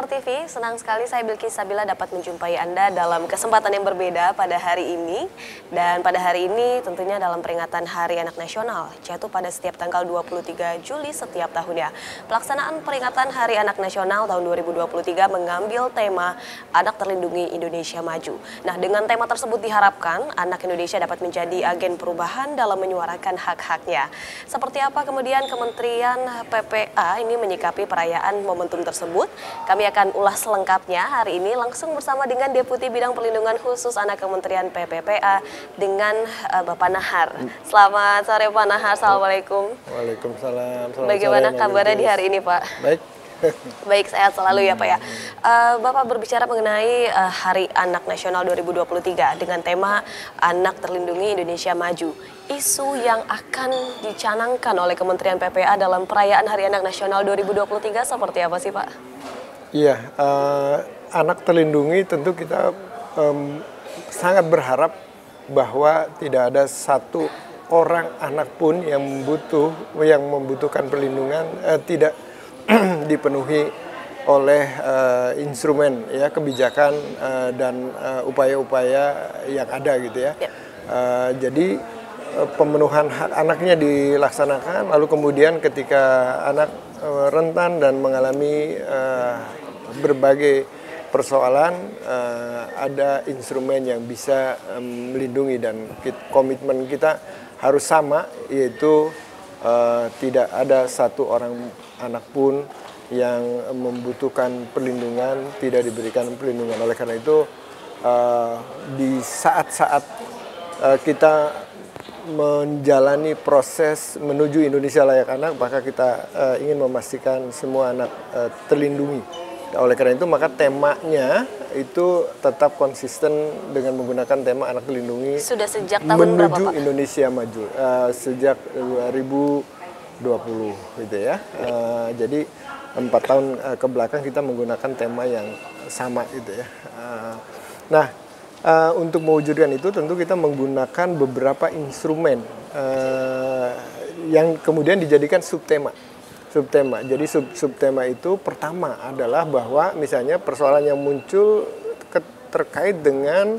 Star TV, senang sekali saya Bilqis Sabila dapat menjumpai Anda dalam kesempatan yang berbeda pada hari ini. Dan pada hari ini tentunya dalam peringatan Hari Anak Nasional, jatuh pada setiap tanggal 23 Juli setiap tahunnya. Pelaksanaan peringatan Hari Anak Nasional tahun 2023 mengambil tema Anak Terlindungi Indonesia Maju. Nah, dengan tema tersebut diharapkan anak Indonesia dapat menjadi agen perubahan dalam menyuarakan hak-haknya. Seperti apa kemudian Kementerian PPA ini menyikapi perayaan momentum tersebut? Kami akan ulas selengkapnya hari ini langsung bersama dengan Deputi Bidang Perlindungan Khusus Anak Kementerian PPPA dengan Bapak Nahar. Selamat sore Pak Nahar, Assalamualaikum. Waalaikumsalam. Bagaimana kabarnya di hari ini Pak? Baik. Baik, sehat selalu ya Pak ya. Bapak berbicara mengenai Hari Anak Nasional 2023 dengan tema Anak Terlindungi Indonesia Maju. Isu yang akan dicanangkan oleh Kementerian PPA dalam perayaan Hari Anak Nasional 2023 seperti apa sih Pak? Iya, anak terlindungi tentu kita sangat berharap bahwa tidak ada satu orang anak pun yang membutuhkan perlindungan tidak dipenuhi oleh instrumen ya kebijakan dan upaya-upaya yang ada gitu ya. Jadi pemenuhan hak anaknya dilaksanakan, lalu kemudian ketika anak rentan dan mengalami berbagai persoalan, ada instrumen yang bisa melindungi dan komitmen kita harus sama, yaitu tidak ada satu orang anak pun yang membutuhkan perlindungan tidak diberikan perlindungan. Oleh karena itu di saat-saat kita menjalani proses menuju Indonesia layak anak, maka kita ingin memastikan semua anak terlindungi. Oleh karena itu maka temanya itu tetap konsisten dengan menggunakan tema anak terlindungi. Sudah sejak tahun berapa Pak? Menuju Indonesia Maju, sejak 2020 gitu ya. Jadi 4 tahun ke belakang kita menggunakan tema yang sama gitu ya. Untuk mewujudkan itu tentu kita menggunakan beberapa instrumen yang kemudian dijadikan subtema. Jadi subtema itu pertama adalah bahwa misalnya persoalan yang muncul terkait dengan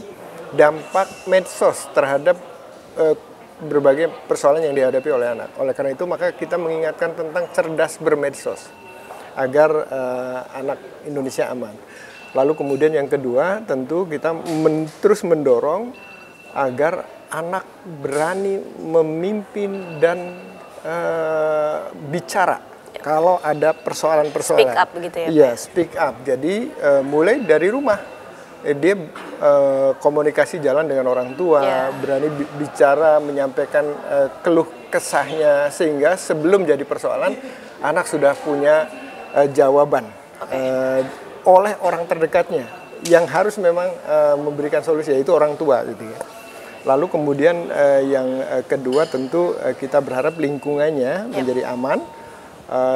dampak medsos terhadap berbagai persoalan yang dihadapi oleh anak. Oleh karena itu maka kita mengingatkan tentang cerdas bermedsos agar anak Indonesia aman. Lalu kemudian yang kedua tentu kita terus mendorong agar anak berani memimpin dan bicara kalau ada persoalan-persoalan. Speak up begitu ya? Iya, speak up. Jadi mulai dari rumah. Dia komunikasi jalan dengan orang tua, berani bicara, menyampaikan keluh kesahnya, sehingga sebelum jadi persoalan, anak sudah punya jawaban oleh orang terdekatnya, yang harus memang memberikan solusi, yaitu orang tua gitu ya. Lalu kemudian yang kedua tentu kita berharap lingkungannya menjadi aman,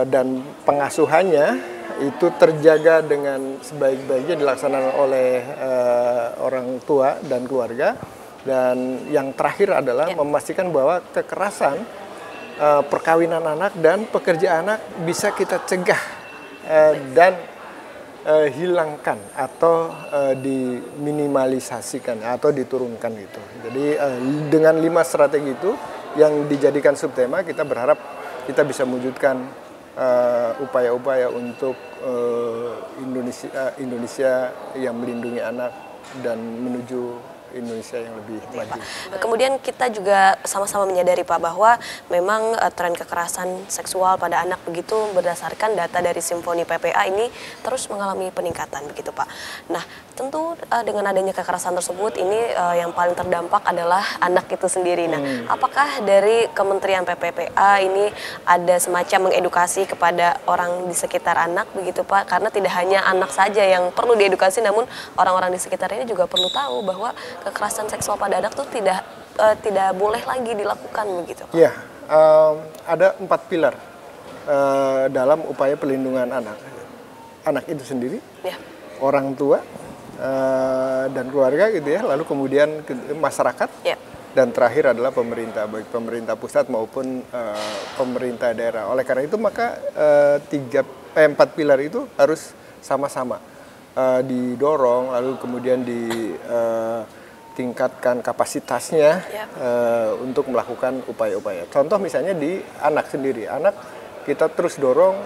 dan pengasuhannya itu terjaga dengan sebaik-baiknya dilaksanakan oleh orang tua dan keluarga. Dan yang terakhir adalah memastikan bahwa kekerasan perkawinan anak dan pekerja anak bisa kita cegah dan hilangkan atau diminimalisasikan atau diturunkan gitu. Jadi dengan 5 strategi itu yang dijadikan subtema, kita berharap kita bisa mewujudkan upaya-upaya untuk Indonesia yang melindungi anak dan menuju Indonesia yang lebih maju. Kemudian kita juga sama-sama menyadari Pak bahwa memang tren kekerasan seksual pada anak begitu berdasarkan data dari Simfoni PPA ini terus mengalami peningkatan begitu Pak. Nah tentu dengan adanya kekerasan tersebut ini yang paling terdampak adalah anak itu sendiri. Nah apakah dari Kementerian PPPA ini ada semacam mengedukasi kepada orang di sekitar anak begitu Pak? Karena tidak hanya anak saja yang perlu diedukasi, namun orang-orang di sekitar ini juga perlu tahu bahwa kekerasan seksual pada anak itu tidak boleh lagi dilakukan begitu. Iya, ada 4 pilar dalam upaya perlindungan anak. Anak itu sendiri, orang tua dan keluarga gitu ya. Lalu kemudian masyarakat, dan terakhir adalah pemerintah, baik pemerintah pusat maupun pemerintah daerah. Oleh karena itu maka 4 pilar itu harus sama-sama didorong, lalu kemudian ditingkatkan kapasitasnya untuk melakukan upaya-upaya. Contoh misalnya di anak sendiri, anak kita terus dorong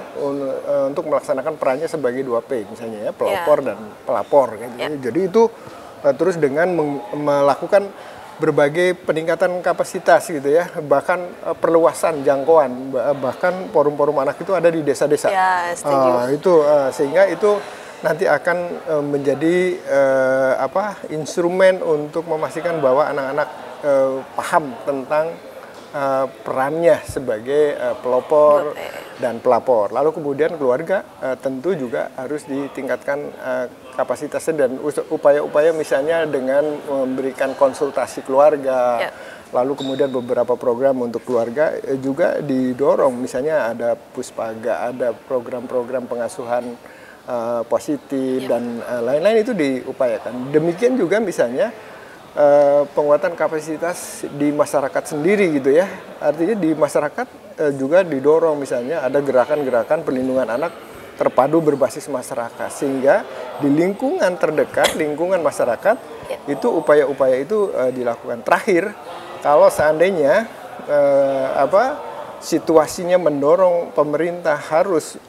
untuk melaksanakan perannya sebagai 2P misalnya ya, pelopor dan pelapor gitu. Jadi itu terus dengan melakukan berbagai peningkatan kapasitas gitu ya, bahkan perluasan jangkauan, bahkan forum-forum anak itu ada di desa-desa. Ya, setuju. Sehingga itu nanti akan menjadi instrumen untuk memastikan bahwa anak-anak paham tentang perannya sebagai pelopor dan pelapor. Lalu kemudian keluarga tentu juga harus ditingkatkan kapasitasnya dan upaya-upaya misalnya dengan memberikan konsultasi keluarga. Lalu kemudian beberapa program untuk keluarga juga didorong. Misalnya ada Puspaga, ada program-program pengasuhan positif dan lain-lain itu diupayakan. Demikian juga misalnya penguatan kapasitas di masyarakat sendiri gitu ya. Artinya di masyarakat juga didorong misalnya ada gerakan-gerakan perlindungan anak terpadu berbasis masyarakat, sehingga di lingkungan terdekat, lingkungan masyarakat itu upaya-upaya itu dilakukan. Terakhir, kalau seandainya situasinya mendorong pemerintah harus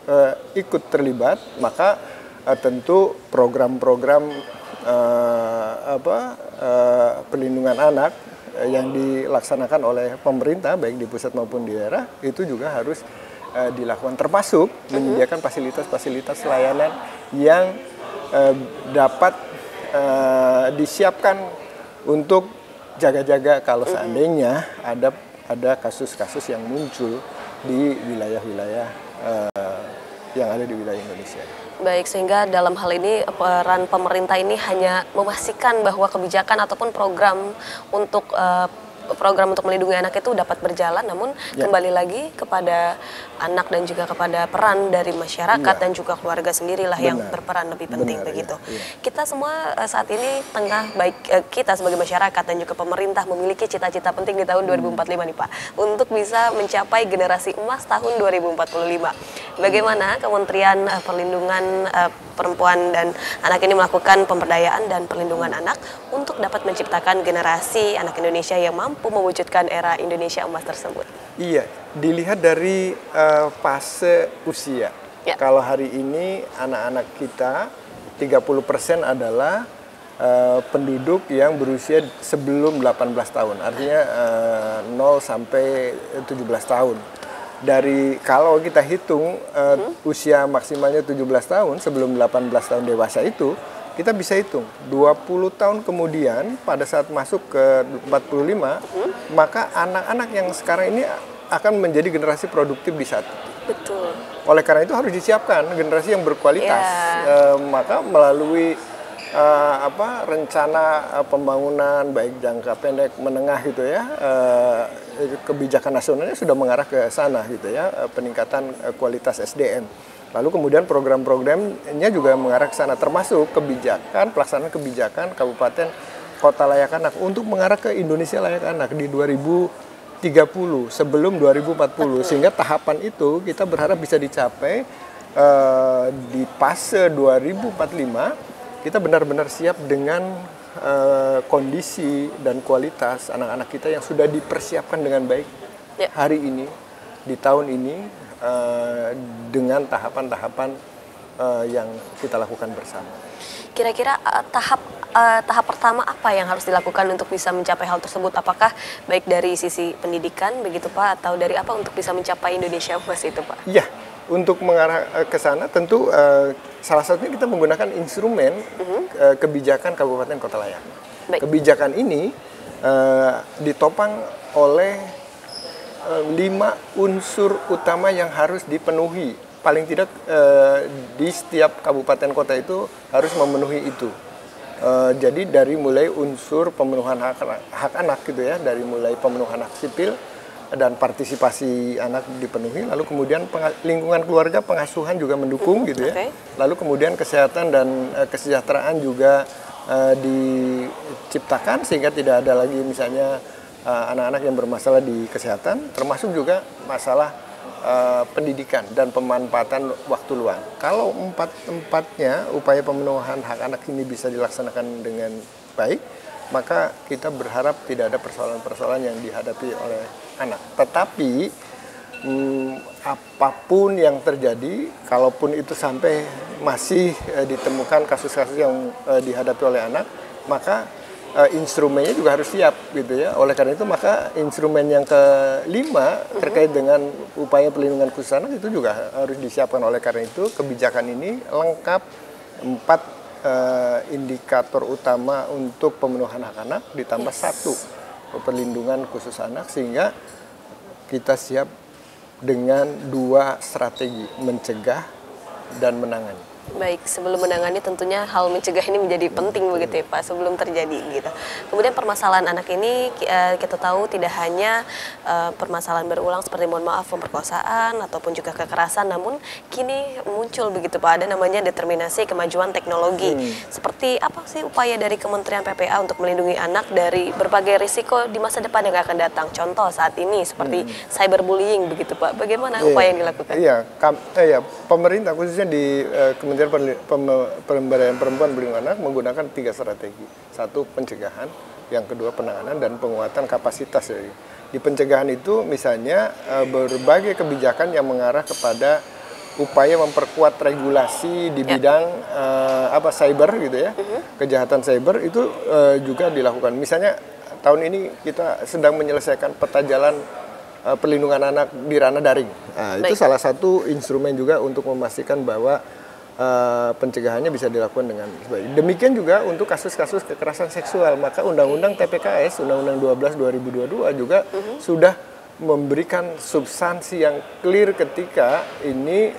ikut terlibat, maka tentu program-program perlindungan anak yang dilaksanakan oleh pemerintah baik di pusat maupun di daerah itu juga harus dilakukan, termasuk menyediakan fasilitas-fasilitas layanan yang dapat disiapkan untuk jaga-jaga kalau seandainya ada kasus-kasus yang muncul di wilayah-wilayah yang ada di wilayah Indonesia. Baik, sehingga dalam hal ini peran pemerintah ini hanya memastikan bahwa kebijakan ataupun program untuk melindungi anak itu dapat berjalan, namun kembali lagi kepada anak dan juga kepada peran dari masyarakat dan juga keluarga sendirilah yang berperan lebih penting begitu. Kita semua saat ini baik kita sebagai masyarakat dan juga pemerintah memiliki cita-cita penting di tahun 2045 nih Pak, untuk bisa mencapai generasi emas tahun 2045. Bagaimana Kementerian Perlindungan Perempuan dan Anak ini melakukan pemberdayaan dan perlindungan anak untuk dapat menciptakan generasi anak Indonesia yang mampu mewujudkan era Indonesia emas tersebut? Iya, dilihat dari fase usia. Kalau hari ini anak-anak kita 30% adalah penduduk yang berusia sebelum 18 tahun, artinya 0 sampai 17 tahun. Kalau kita hitung usia maksimalnya 17 tahun sebelum 18 tahun dewasa itu, kita bisa hitung 20 tahun kemudian pada saat masuk ke 45, maka anak-anak yang sekarang ini akan menjadi generasi produktif di saat itu. Betul. Oleh karena itu harus disiapkan generasi yang berkualitas. Maka melalui rencana pembangunan baik jangka pendek, menengah gitu ya, kebijakan nasionalnya sudah mengarah ke sana gitu ya, peningkatan kualitas SDM. Lalu kemudian program-programnya juga mengarah ke sana, termasuk pelaksanaan kebijakan kabupaten kota layak anak untuk mengarah ke Indonesia layak anak di 2030 sebelum 2040. Sehingga tahapan itu kita berharap bisa dicapai di fase 2045, kita benar-benar siap dengan kondisi dan kualitas anak-anak kita yang sudah dipersiapkan dengan baik hari ini, di tahun ini, dengan tahapan-tahapan yang kita lakukan bersama. Kira-kira tahap pertama apa yang harus dilakukan untuk bisa mencapai hal tersebut? Apakah baik dari sisi pendidikan begitu Pak, atau dari apa untuk bisa mencapai Indonesia emas itu Pak? Iya, untuk mengarah ke sana tentu salah satunya kita menggunakan instrumen kebijakan Kabupaten Kota Layak. Baik. Kebijakan ini ditopang oleh 5 unsur utama yang harus dipenuhi. Paling tidak di setiap kabupaten kota itu harus memenuhi itu. Jadi dari mulai unsur pemenuhan hak anak gitu ya, dari mulai pemenuhan hak sipil dan partisipasi anak dipenuhi, lalu kemudian lingkungan keluarga, pengasuhan juga mendukung gitu ya. Lalu kemudian kesehatan dan kesejahteraan juga diciptakan sehingga tidak ada lagi misalnya anak-anak yang bermasalah di kesehatan, termasuk juga masalah pendidikan dan pemanfaatan waktu luang. Kalau empatnya upaya pemenuhan hak anak ini bisa dilaksanakan dengan baik, maka kita berharap tidak ada persoalan-persoalan yang dihadapi oleh anak. Tetapi apapun yang terjadi, kalaupun itu sampai masih ditemukan kasus-kasus yang dihadapi oleh anak, maka instrumennya juga harus siap gitu ya. Oleh karena itu maka instrumen yang kelima terkait dengan upaya pelindungan khusus anak itu juga harus disiapkan. Oleh karena itu kebijakan ini lengkap 4 indikator utama untuk pemenuhan hak anak ditambah 1 perlindungan khusus anak, sehingga kita siap dengan 2 strategi mencegah dan menangani. Baik, sebelum menangani tentunya hal mencegah ini menjadi penting begitu ya Pak, sebelum terjadi gitu. Kemudian permasalahan anak ini kita tahu tidak hanya permasalahan berulang seperti mohon maaf pemerkosaan ataupun juga kekerasan, namun kini muncul begitu Pak, ada namanya determinasi kemajuan teknologi. Seperti apa sih upaya dari Kementerian PPA untuk melindungi anak dari berbagai risiko di masa depan yang akan datang? Contoh saat ini seperti cyberbullying begitu Pak, bagaimana upaya yang dilakukan? Iya, pemerintah khususnya di Kementerian Pemberdayaan Perempuan Perlindungan Anak menggunakan 3 strategi. 1 pencegahan, yang kedua penanganan, dan penguatan kapasitas. Di pencegahan itu misalnya berbagai kebijakan yang mengarah kepada upaya memperkuat regulasi di bidang cyber gitu ya. Kejahatan cyber itu juga dilakukan. Misalnya tahun ini kita sedang menyelesaikan peta jalan perlindungan anak di ranah daring. Itu salah satu instrumen juga untuk memastikan bahwa pencegahannya bisa dilakukan dengan baik. Demikian juga untuk kasus-kasus kekerasan seksual, maka Undang-Undang TPKS, Undang-Undang 12 2022 juga sudah memberikan substansi yang clear ketika ini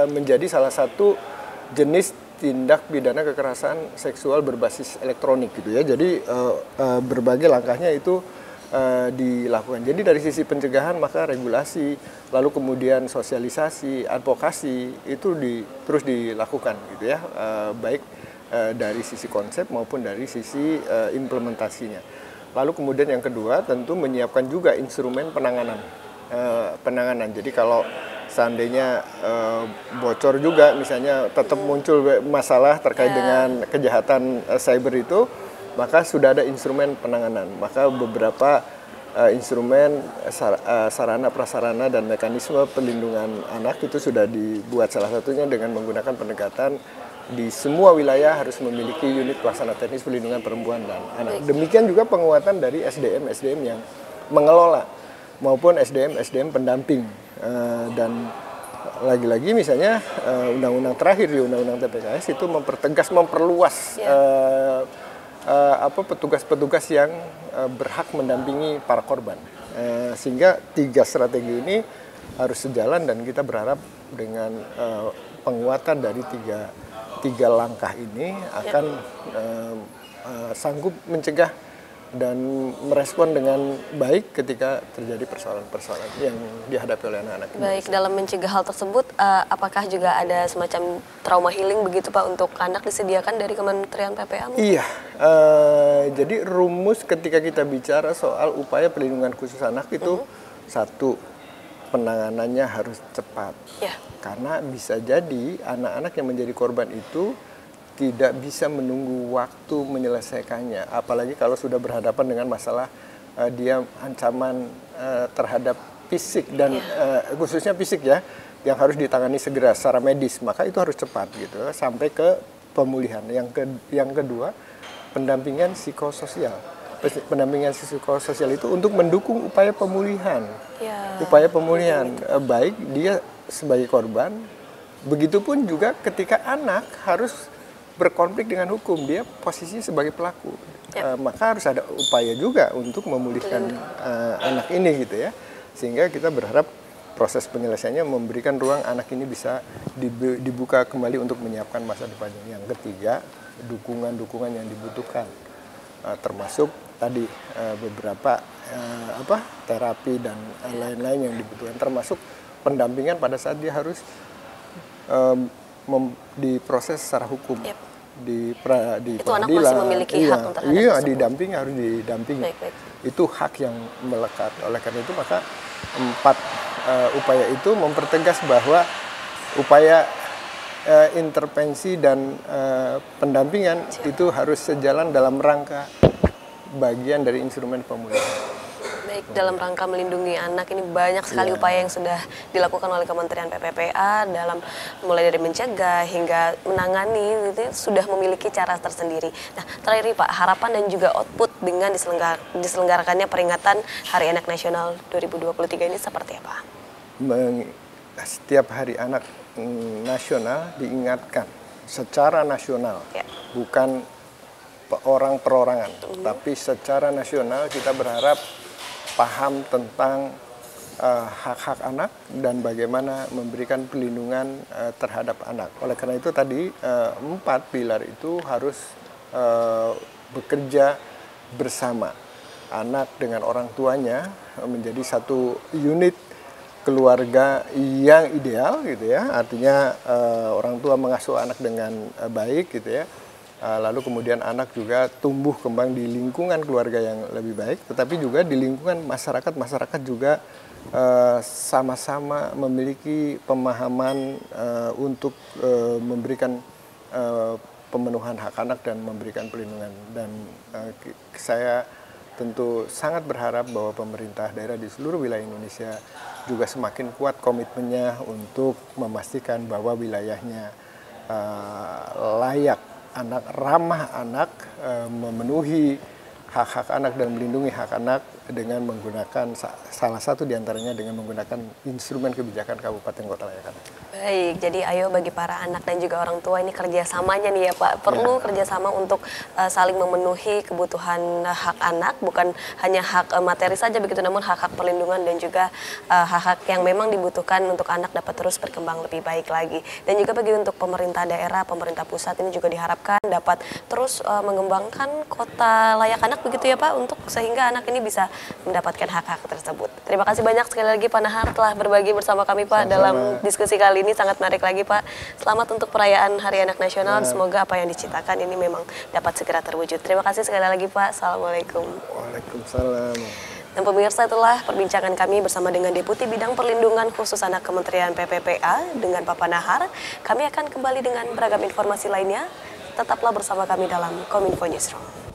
menjadi salah satu jenis tindak pidana kekerasan seksual berbasis elektronik gitu ya. Jadi berbagai langkahnya itu dilakukan. Jadi dari sisi pencegahan maka regulasi, lalu kemudian sosialisasi, advokasi itu terus dilakukan gitu ya, baik dari sisi konsep maupun dari sisi implementasinya. Lalu kemudian yang kedua tentu menyiapkan juga instrumen penanganan. Jadi kalau seandainya bocor juga misalnya tetap muncul masalah terkait dengan kejahatan cyber itu, maka sudah ada instrumen penanganan. Maka beberapa instrumen sarana prasarana dan mekanisme pelindungan anak itu sudah dibuat, salah satunya dengan menggunakan pendekatan di semua wilayah harus memiliki unit pelaksana teknis pelindungan perempuan dan anak. Demikian juga penguatan dari SDM yang mengelola maupun SDM pendamping, dan lagi-lagi misalnya undang-undang terakhir di Undang-Undang TPKS itu memperluas petugas-petugas yang berhak mendampingi para korban, sehingga 3 strategi ini harus sejalan, dan kita berharap dengan penguatan dari tiga langkah ini akan sanggup mencegah dan merespon dengan baik ketika terjadi persoalan-persoalan yang dihadapi oleh anak-anak. Baik, dalam mencegah hal tersebut, apakah juga ada semacam trauma healing begitu Pak untuk anak disediakan dari Kementerian PPA? Iya, jadi rumus ketika kita bicara soal upaya perlindungan khusus anak itu 1, penanganannya harus cepat. Karena bisa jadi anak-anak yang menjadi korban itu tidak bisa menunggu waktu menyelesaikannya, apalagi kalau sudah berhadapan dengan masalah dia ancaman terhadap fisik dan khususnya fisik ya, yang harus ditangani segera secara medis, maka itu harus cepat gitu sampai ke pemulihan. Yang kedua, pendampingan psikososial. Pendampingan psikososial itu untuk mendukung upaya pemulihan, baik dia sebagai korban, begitupun juga ketika anak harus berkonflik dengan hukum, dia posisinya sebagai pelaku, maka harus ada upaya juga untuk memulihkan anak ini gitu ya, sehingga kita berharap proses penyelesaiannya memberikan ruang anak ini bisa dibuka kembali untuk menyiapkan masa depannya. Yang ketiga, dukungan yang dibutuhkan, termasuk tadi beberapa terapi dan lain-lain yang dibutuhkan, termasuk pendampingan pada saat dia harus diproses secara hukum. Di itu anak masih memiliki hak untuk didampingi, harus didampingi. Itu hak yang melekat. Oleh karena itu maka 4 upaya itu mempertegas bahwa upaya intervensi dan pendampingan itu harus sejalan dalam rangka bagian dari instrumen pemulihan. Baik, dalam rangka melindungi anak ini banyak sekali upaya yang sudah dilakukan oleh Kementerian PPPA dalam mulai dari mencegah hingga menangani itu sudah memiliki cara tersendiri. Nah, terakhir Pak, harapan dan juga output dengan diselenggarakannya peringatan Hari Anak Nasional 2023 ini seperti apa? Setiap Hari Anak Nasional diingatkan secara nasional, bukan orang perorangan, tapi secara nasional kita berharap paham tentang hak-hak anak dan bagaimana memberikan perlindungan terhadap anak. Oleh karena itu tadi 4 pilar itu harus bekerja bersama. Anak dengan orang tuanya menjadi satu unit keluarga yang ideal gitu ya. Artinya orang tua mengasuh anak dengan baik gitu ya. Lalu kemudian anak juga tumbuh kembang di lingkungan keluarga yang lebih baik, tetapi juga di lingkungan masyarakat juga sama-sama memiliki pemahaman untuk memberikan pemenuhan hak anak dan memberikan perlindungan. Dan saya tentu sangat berharap bahwa pemerintah daerah di seluruh wilayah Indonesia juga semakin kuat komitmennya untuk memastikan bahwa wilayahnya layak anak, ramah anak, memenuhi hak-hak anak dan melindungi hak anak dengan menggunakan salah satu diantaranya dengan menggunakan instrumen kebijakan Kabupaten Kota Layak Anak. Baik, jadi ayo bagi para anak dan juga orang tua ini kerjasamanya nih ya Pak, perlu kerjasama untuk saling memenuhi kebutuhan hak anak, bukan hanya hak materi saja begitu, namun hak-hak perlindungan dan juga hak-hak yang memang dibutuhkan untuk anak dapat terus berkembang lebih baik lagi. Dan juga bagi untuk pemerintah daerah, pemerintah pusat ini juga diharapkan dapat terus mengembangkan kota layak anak begitu ya Pak, untuk sehingga anak ini bisa mendapatkan hak-hak tersebut. Terima kasih banyak sekali lagi Pak Nahar telah berbagi bersama kami Pak dalam diskusi kali ini, sangat menarik lagi Pak. Selamat untuk perayaan Hari Anak Nasional, semoga apa yang diciptakan ini memang dapat segera terwujud. Terima kasih sekali lagi Pak, Assalamualaikum. Waalaikumsalam. Dan pemirsa, itulah perbincangan kami bersama dengan Deputi Bidang Perlindungan Khusus Anak Kementerian PPPA dengan Bapak Nahar. Kami akan kembali dengan beragam informasi lainnya. Tetaplah bersama kami dalam Kominfo Newsroom.